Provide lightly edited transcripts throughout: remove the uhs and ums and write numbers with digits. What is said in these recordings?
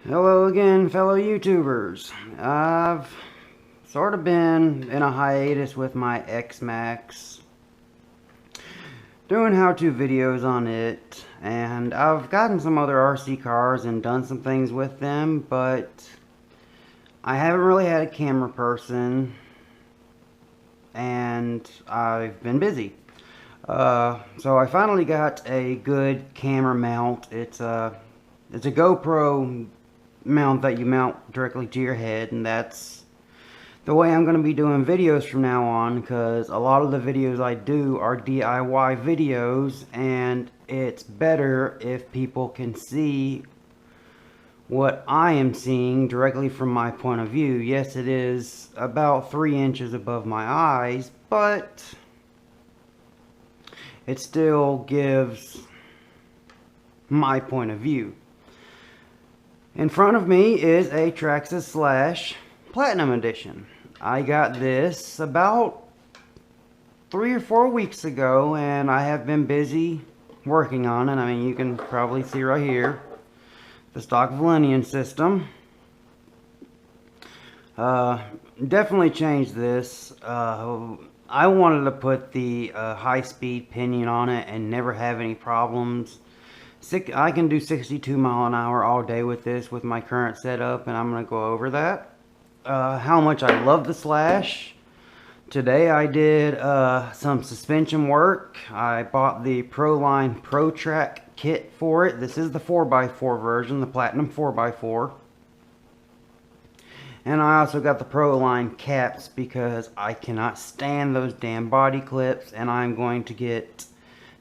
Hello again, fellow YouTubers. I've sort of been in a hiatus with my X-Max, doing how-to videos on it, and I've gotten some other RC cars and done some things with them, but I haven't really had a camera person, and I've been busy. So I finally got a good camera mount. It's a GoPro mount that you mount directly to your head, and that's the way I'm going to be doing videos from now on, because a lot of the videos I do are DIY videos, and it's better if people can see what I am seeing directly from my point of view. Yes, it is about 3 inches above my eyes, but it still gives my point of view. In front of me is a Traxxas Slash Platinum edition. I got this about 3 or 4 weeks ago, and I have been busy working on it. I mean, you can probably see right here the stock Valenian system. Definitely changed this. I wanted to put the high-speed pinion on it and never have any problems. I can do 62 mile an hour all day with this with my current setup, and I'm going to go over that. How much I love the Slash. Today I did some suspension work. I bought the Proline protrac kit for it. This is the 4x4 version, the Platinum 4x4. And I also got the Proline caps because I cannot stand those damn body clips, and I'm going to get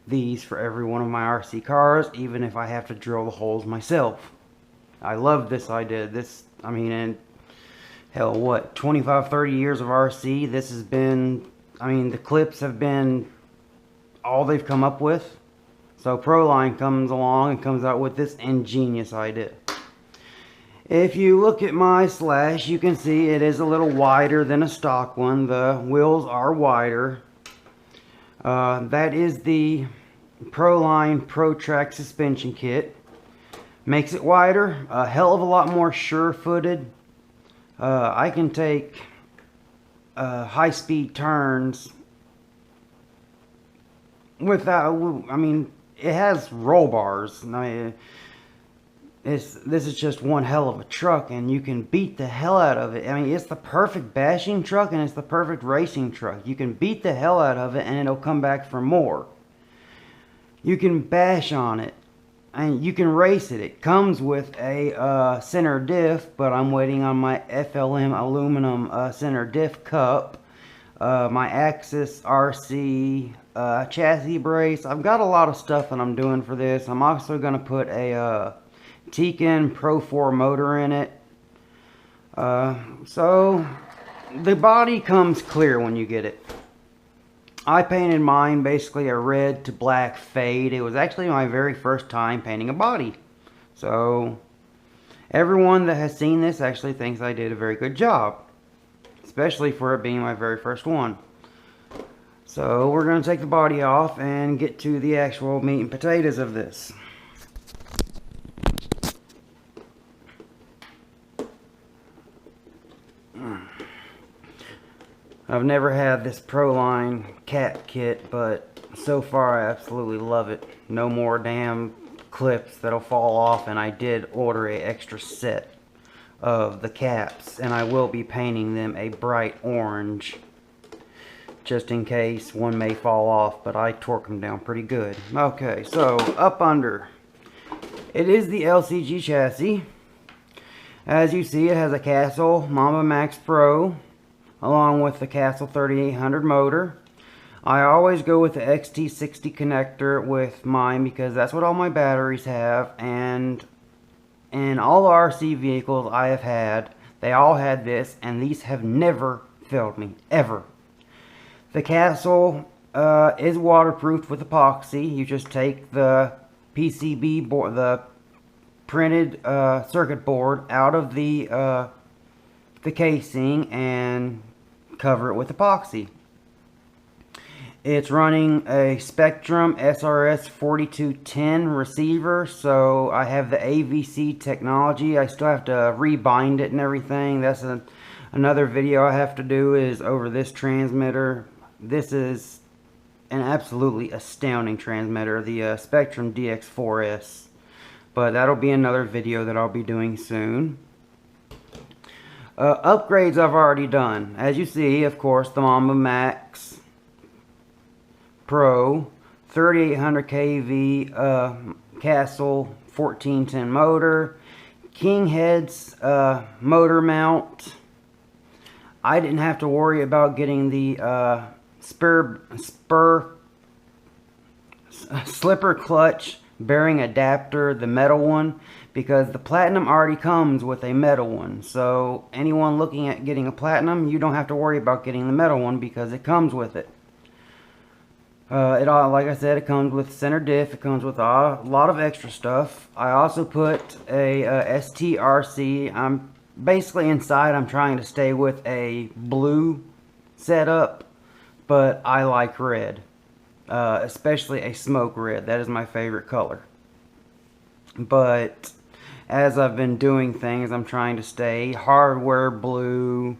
these for every one of my RC cars, even if I have to drill the holes myself. I love this idea. This, I mean, and hell, what, 25, 30 years of RC, this has been, I mean, the clips have been all they've come up with. So Proline comes along and comes out with this ingenious idea. If you look at my Slash, you can see it is a little wider than a stock one. The wheels are wider. That is the Proline protrac suspension kit. Makes it wider, a hell of a lot more sure-footed. I can take high-speed turns without, I mean, it has roll bars. I mean, this is just one hell of a truck, and you can beat the hell out of it. I mean, it's the perfect bashing truck, and it's the perfect racing truck. You can beat the hell out of it, and it'll come back for more. You can bash on it, and you can race it. It comes with a center diff, but I'm waiting on my FLM aluminum center diff cup, my Axis RC chassis brace. I've got a lot of stuff that I'm doing for this. I'm also going to put a Tekin Pro 4 motor in it. So the body comes clear when you get it. I painted mine basically a red to black fade. It was actually my very first time painting a body. So everyone that has seen this actually thinks I did a very good job, especially for it being my very first one. So we're going to take the body off and get to the actual meat and potatoes of this. I've never had this Proline cap kit, but so far I absolutely love it. No more damn clips that'll fall off, and I did order an extra set of the caps, and I will be painting them a bright orange just in case one may fall off, but I torque them down pretty good. Okay, so up under. It is the LCG chassis. As you see, it has a Castle Mamba Max Pro along with the Castle 3800 motor. I always go with the XT60 connector with mine because that's what all my batteries have, and in all the RC vehicles I have had, they all had this, and these have never failed me, ever. The Castle is waterproofed with epoxy. You just take the PCB board, the printed circuit board out of the casing and cover it with epoxy. It's running a Spektrum SRS 4210 receiver, so I have the AVC technology. I still have to rebind it and everything. That's another video I have to do is over this transmitter. This is an absolutely astounding transmitter, the Spektrum DX4S. But that'll be another video that I'll be doing soon. Upgrades I've already done. As you see, of course, the Mamba Max Pro 3800 kV Castle 1410 motor, King Headz motor mount. I didn't have to worry about getting the slipper clutch bearing adapter, the metal one, because the Platinum already comes with a metal one. So anyone looking at getting a Platinum, you don't have to worry about getting the metal one because it comes with it. Like I said, it comes with center diff. It comes with a lot of extra stuff. I also put a strc. I'm basically inside. I'm trying to stay with a blue setup, but I like red, especially a smoke red. That is my favorite color. But as I've been doing things, I'm trying to stay hardware blue,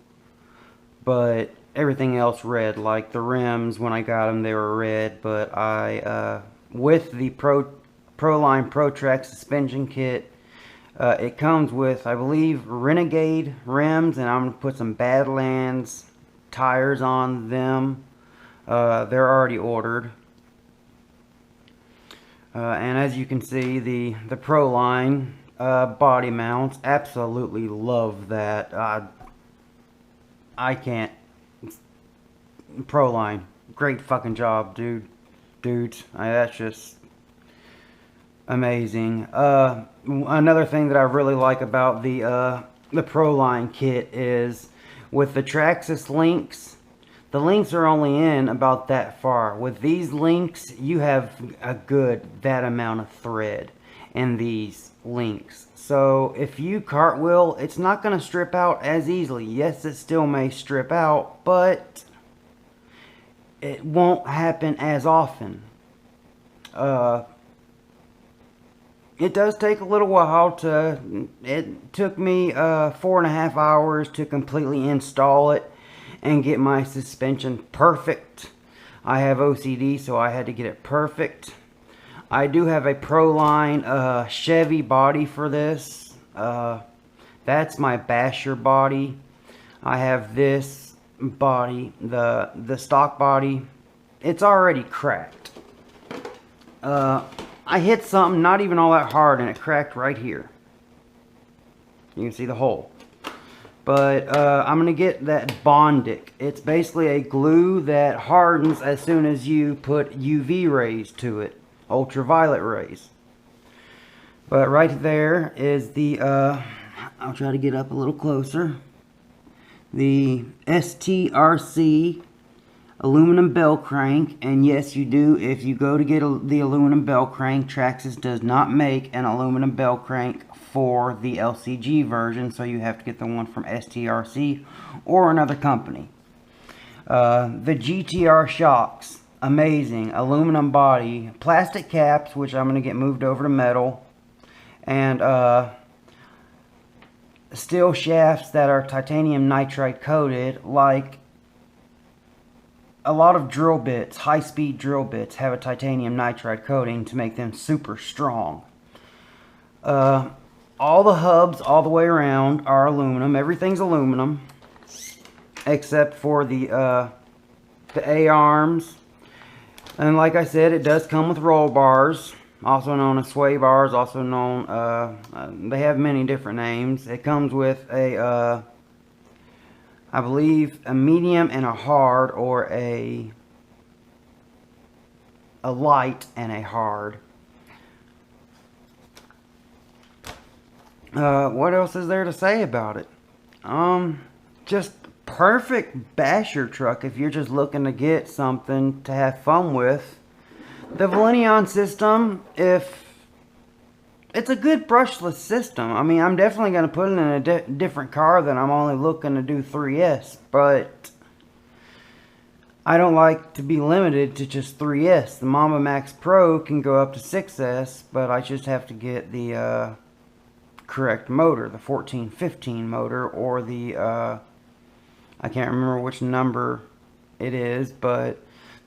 but everything else red. Like the rims, when I got them, they were red. But I, with the proline protrac suspension kit, it comes with, I believe, Renegade rims, and I'm going to put some Badlands tires on them. They're already ordered. And as you can see, the proline body mounts, absolutely love that. I can't. Proline, great fucking job, dudes. That's just amazing. Another thing that I really like about the Proline kit is with the Traxxas links. The links are only in about that far. With these links, you have a good that amount of thread in these links. So if you cartwheel, it's not going to strip out as easily. Yes, it still may strip out, but it won't happen as often. It does take a little while to, it took me 4.5 hours to completely install it and get my suspension perfect. I have OCD, so I had to get it perfect. I do have a Proline Chevy body for this. That's my basher body. I have this body, the stock body. It's already cracked. I hit something not even all that hard and it cracked right here. You can see the hole. But I'm gonna get that Bondic. It's basically a glue that hardens as soon as you put UV rays to it, ultraviolet rays. But right there is the I'll try to get up a little closer, the strc aluminum bell crank. And yes, you do, if you go to get the aluminum bell crank, Traxxas does not make an aluminum bell crank for the LCG version, so you have to get the one from strc or another company. The GTR shocks, amazing, aluminum body, plastic caps, which I'm going to get moved over to metal, and steel shafts that are titanium nitride coated. Like a lot of drill bits, high-speed drill bits, have a titanium nitride coating to make them super strong. All the hubs all the way around are aluminum. Everything's aluminum except for the A-arms. And like I said, it does come with roll bars, also known as sway bars, also known, they have many different names. It comes with a, I believe, a medium and a hard, or a light and a hard. What else is there to say about it? Just perfect basher truck if you're just looking to get something to have fun with. The Valenion system, if it's a good brushless system. I mean, I'm definitely going to put it in a different car than I'm only looking to do 3S, but I don't like to be limited to just 3S. The Mamba Max Pro can go up to 6S, but I just have to get the correct motor, the 1415 motor, or the, I can't remember which number it is, but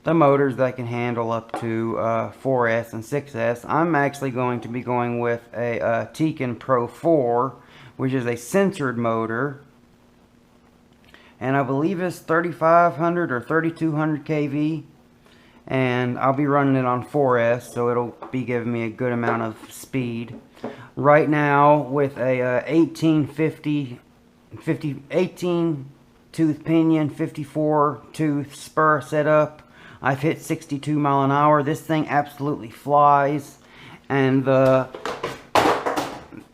the motors that can handle up to 4S and 6S. I'm actually going to be going with a Tekin Pro 4, which is a censored motor, and I believe it's 3500 or 3200 kV, and I'll be running it on 4S, so it'll be giving me a good amount of speed. Right now, with a 18 tooth pinion, 54 tooth spur setup, I've hit 62 mile an hour. This thing absolutely flies, and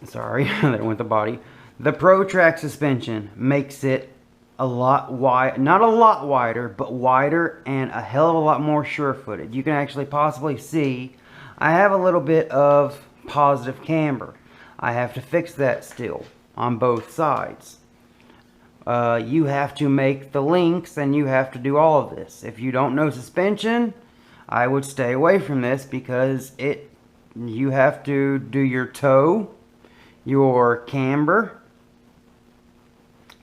sorry, that went the body. The protrac suspension makes it a lot wide, not a lot wider, but wider and a hell of a lot more sure-footed. You can actually possibly see I have a little bit of positive camber. I have to fix that still on both sides. You have to make the links, and you have to do all of this. If you don't know suspension, I would stay away from this, because you have to do your toe, your camber,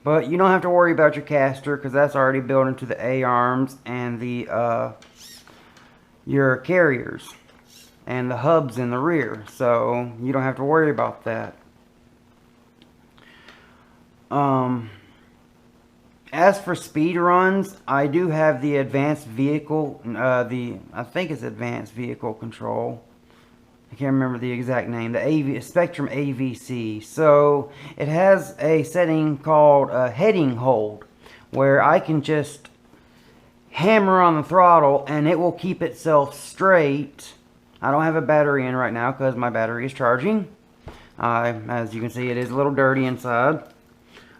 but you don't have to worry about your caster, because that's already built into the A-arms and the your carriers and the hubs in the rear, so you don't have to worry about that. As for speed runs, I do have the advanced vehicle, I think it's advanced vehicle control. I can't remember the exact name. The Spektrum AVC. So it has a setting called heading hold, where I can just hammer on the throttle and it will keep itself straight. I don't have a battery in right now because my battery is charging. As you can see, it is a little dirty inside.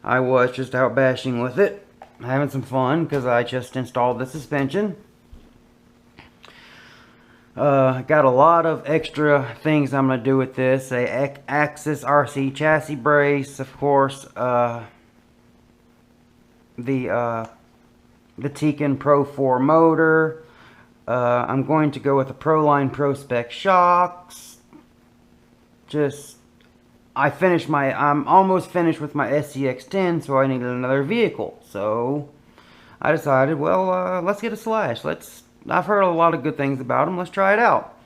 I was just out bashing with it, having some fun, because I just installed the suspension. Got a lot of extra things I'm going to do with this. A Axis RC chassis brace, of course, the Tekin Pro 4 motor. I'm going to go with the Proline Pro Spec shocks. I'm almost finished with my SCX-10, so I needed another vehicle. So I decided, well, let's get a Slash. I've heard a lot of good things about them. Let's try it out.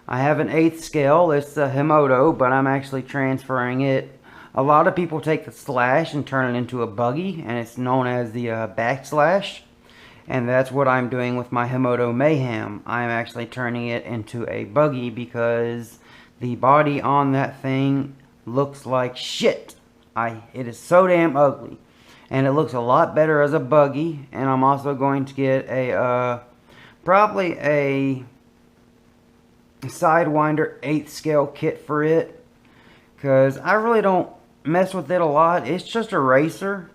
I have an 1/8 scale. It's a Himoto, but I'm actually transferring it. A lot of people take the Slash and turn it into a buggy, and it's known as the Backslash. And that's what I'm doing with my Himoto Mayhem. I'm actually turning it into a buggy because the body on that thing looks like shit. It is so damn ugly, and it looks a lot better as a buggy. And I'm also going to get a probably a Sidewinder 1/8 scale kit for it, because I really don't mess with it a lot. It's just a racer,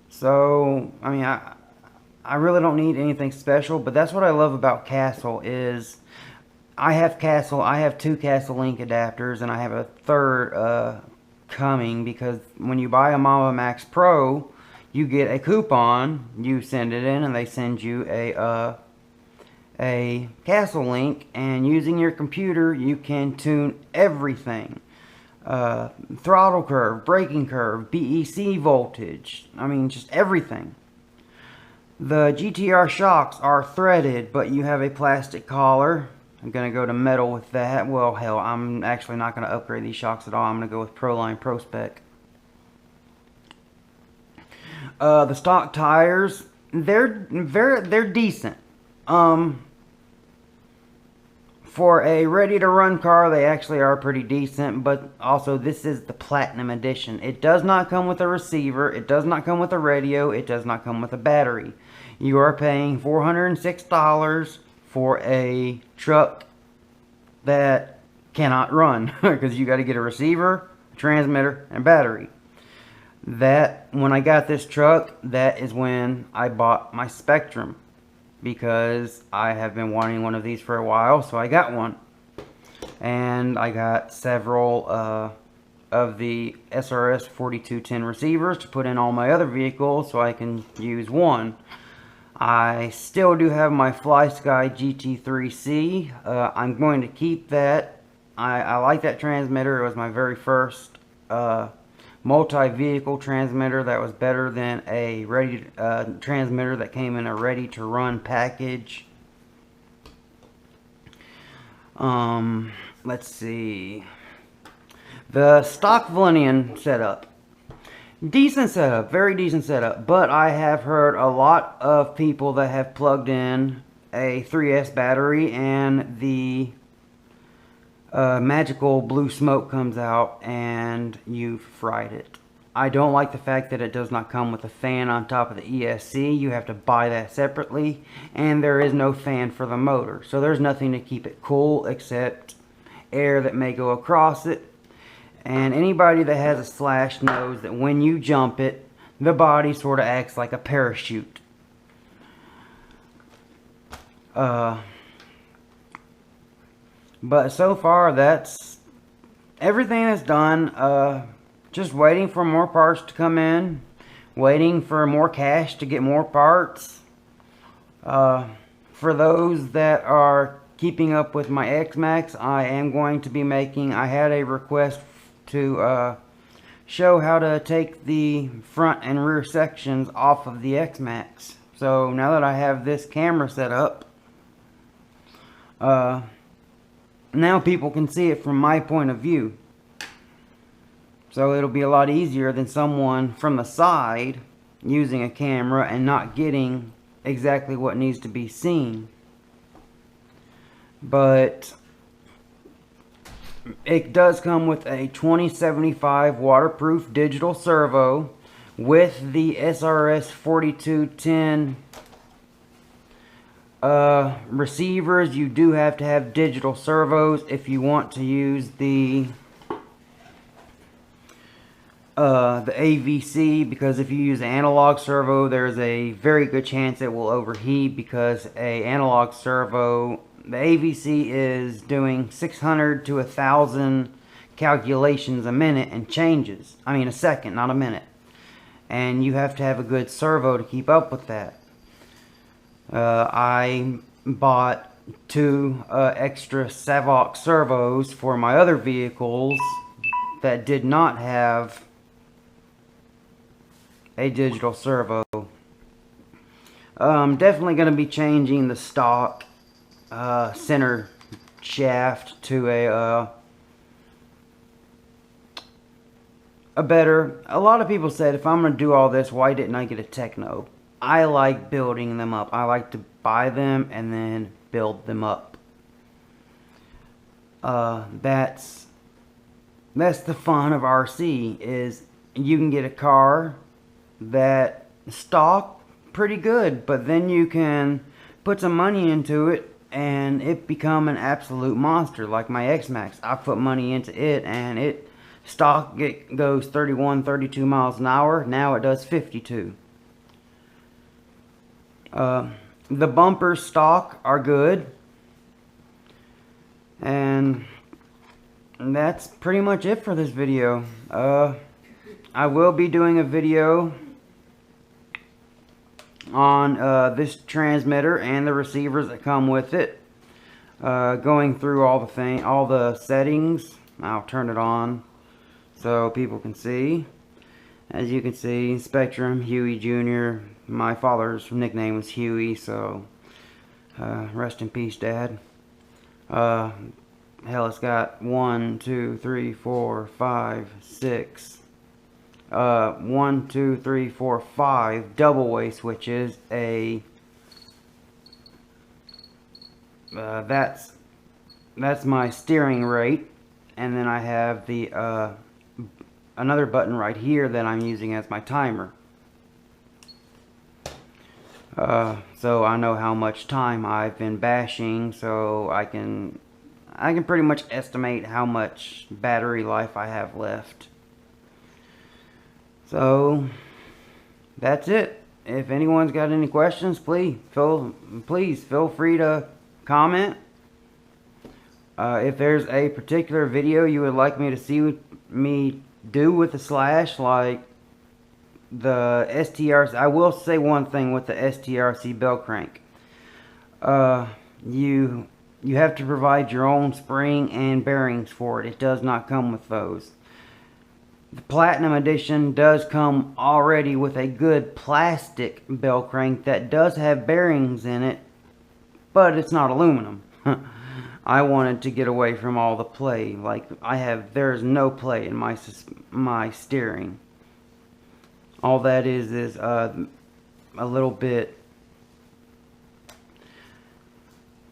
so I mean I really don't need anything special. But that's what I love about Castle is I have 2 Castle Link adapters, and I have a third coming, because when you buy a Mamba Max Pro, you get a coupon. You send it in, and they send you a Castle Link, and using your computer, you can tune everything. Throttle curve, braking curve, BEC voltage. I mean, just everything. The GTR shocks are threaded, but you have a plastic collar. I'm going to go to metal with that. Well, hell, I'm actually not going to upgrade these shocks at all. I'm going to go with Proline Pro Spec. The stock tires, they're decent. For a ready-to-run car, they actually are pretty decent, but also this is the Platinum Edition. It does not come with a receiver, it does not come with a radio, it does not come with a battery. You are paying $406 for a truck that cannot run, because you got to get a receiver, a transmitter, and battery. When I got this truck, that is when I bought my Spektrum, because I have been wanting one of these for a while, so I got one. And I got several of the SRS 4210 receivers to put in all my other vehicles, so I can use one. I still do have my FlySky GT3C. I'm going to keep that. I like that transmitter. It was my very first multi-vehicle transmitter that was better than a ready transmitter that came in a ready-to-run package. Let's see. The stock Valenian setup. Decent setup, very decent setup, but I have heard a lot of people that have plugged in a 3S battery and the magical blue smoke comes out and you've fried it. I don't like the fact that it does not come with a fan on top of the ESC. You have to buy that separately, and there is no fan for the motor, so there's nothing to keep it cool except air that may go across it. And anybody that has a Slash knows that when you jump it, the body sort of acts like a parachute. But so far, that's everything that's done. Just waiting for more parts to come in. Waiting for more cash to get more parts. For those that are keeping up with my X-Max, I am going to be making, I had a request to show how to take the front and rear sections off of the X-Max. So now that I have this camera set up, now people can see it from my point of view. So it'll be a lot easier than someone from the side using a camera and not getting exactly what needs to be seen. But it does come with a 2075 waterproof digital servo with the SRS 4210 receivers. You do have to have digital servos if you want to use the AVC, because if you use an analog servo, there's a very good chance it will overheat, because a analog servo, the AVC is doing 600 to 1,000 calculations a minute and changes. I mean a second, not a minute. And you have to have a good servo to keep up with that. I bought 2 extra Savox servos for my other vehicles that did not have a digital servo. I'm definitely going to be changing the stock center shaft to a better. A lot of people said, if I'm going to do all this, why didn't I get a Techno? I like building them up. I like to buy them and then build them up. That's the fun of RC, is you can get a car that stock pretty good, but then you can put some money into it and it become an absolute monster. Like my X-Max, I put money into it and it goes 31, 32 miles an hour. Now it does 52. The bumpers stock are good, and that's pretty much it for this video. I will be doing a video on this transmitter and the receivers that come with it, going through all the settings. I'll turn it on so people can see. As you can see, Spektrum, Huey Jr. My father's nickname was Huey, so rest in peace, Dad. Hell, it's got 1, 2, 3, 4, 5, 6. 1, 2, 3, 4, 5 double way switches. That's my steering rate, and then I have the another button right here that I'm using as my timer. So I know how much time I've been bashing, so I can pretty much estimate how much battery life I have left. So that's it. If anyone's got any questions, please feel free to comment. If there's a particular video you would like me to see me do with the Slash, like the STRC, I will say one thing with the STRC bell crank. You have to provide your own spring and bearings for it. It does not come with those. The Platinum Edition does come already with a good plastic bell crank that does have bearings in it, but it's not aluminum. I wanted to get away from all the play. Like there's no play in my steering. All that is a little bit.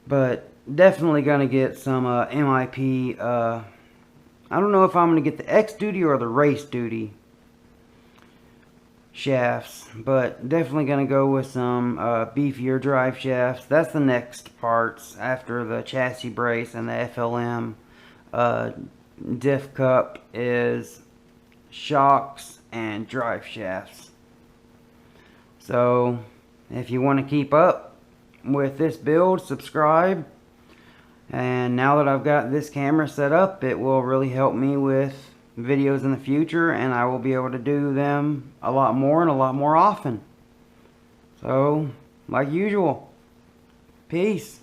But definitely gonna get some MIP. I don't know if I'm gonna get the X duty or the race duty shafts, but definitely gonna go with some beefier drive shafts. That's the next parts after the chassis brace and the FLM. Diff cup is shocks and drive shafts. So if you want to keep up with this build, subscribe. And now that I've got this camera set up, it will really help me with videos in the future, and I will be able to do them a lot more and a lot more often. So, like usual, peace.